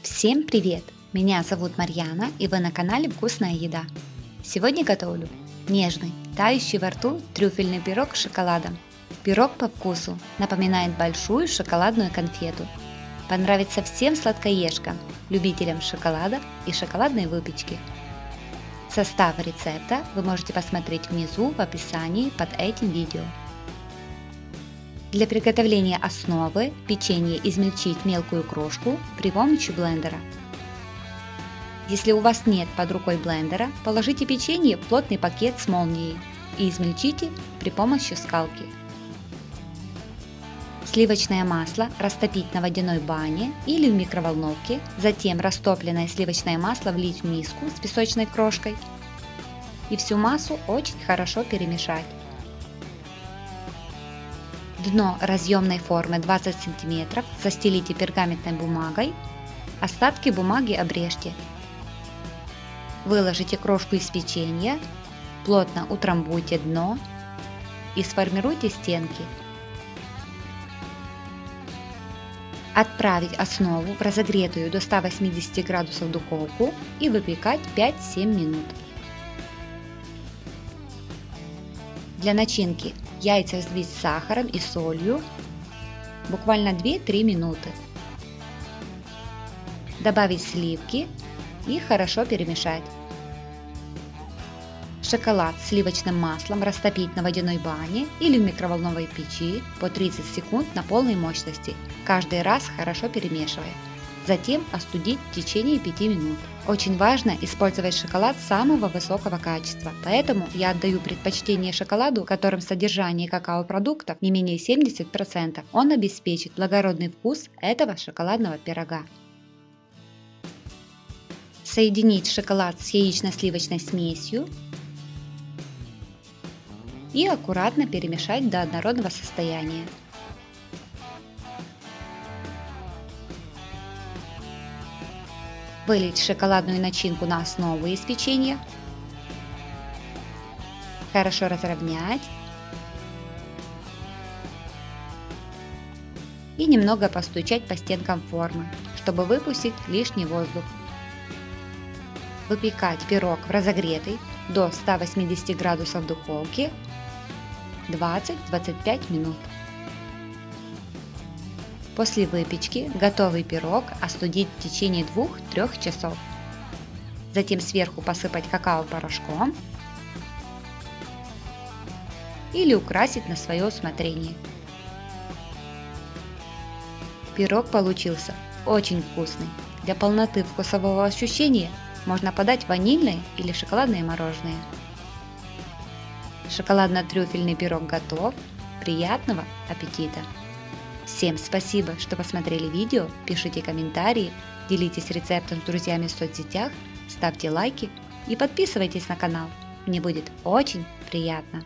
Всем привет! Меня зовут Марьяна, и вы на канале Вкусная еда. Сегодня готовлю нежный, тающий во рту трюфельный пирог с шоколадом. Пирог по вкусу напоминает большую шоколадную конфету. Понравится всем сладкоежкам, любителям шоколада и шоколадной выпечки. Состав рецепта вы можете посмотреть внизу в описании под этим видео. Для приготовления основы печенье измельчить в мелкую крошку при помощи блендера. Если у вас нет под рукой блендера, положите печенье в плотный пакет с молнией и измельчите при помощи скалки. Сливочное масло растопить на водяной бане или в микроволновке, затем растопленное сливочное масло влить в миску с песочной крошкой и всю массу очень хорошо перемешать. Дно разъемной формы 20 см застелите пергаментной бумагой, остатки бумаги обрежьте. Выложите крошку из печенья, плотно утрамбуйте дно и сформируйте стенки. Отправить основу в разогретую до 180 градусов духовку и выпекать 5-7 минут. Для начинки яйца взбить с сахаром и солью буквально 2-3 минуты. Добавить сливки и хорошо перемешать. Шоколад с сливочным маслом растопить на водяной бане или в микроволновой печи по 30 секунд на полной мощности, каждый раз хорошо перемешивая. Затем остудить в течение 5 минут. Очень важно использовать шоколад самого высокого качества, поэтому я отдаю предпочтение шоколаду, в котором содержание какао-продуктов не менее 70%. Он обеспечит благородный вкус этого шоколадного пирога. Соединить шоколад с яично-сливочной смесью и аккуратно перемешать до однородного состояния. Вылить шоколадную начинку на основу из печенья, хорошо разровнять и немного постучать по стенкам формы, чтобы выпустить лишний воздух. Выпекать пирог в разогретой до 180 градусов духовки 20-25 минут. После выпечки готовый пирог остудить в течение 2-3 часов. Затем сверху посыпать какао-порошком или украсить на свое усмотрение. Пирог получился очень вкусный. Для полноты вкусового ощущения можно подать ванильное или шоколадное мороженое. Шоколадно-трюфельный пирог готов. Приятного аппетита! Всем спасибо, что посмотрели видео, пишите комментарии, делитесь рецептом с друзьями в соцсетях, ставьте лайки и подписывайтесь на канал. Мне будет очень приятно.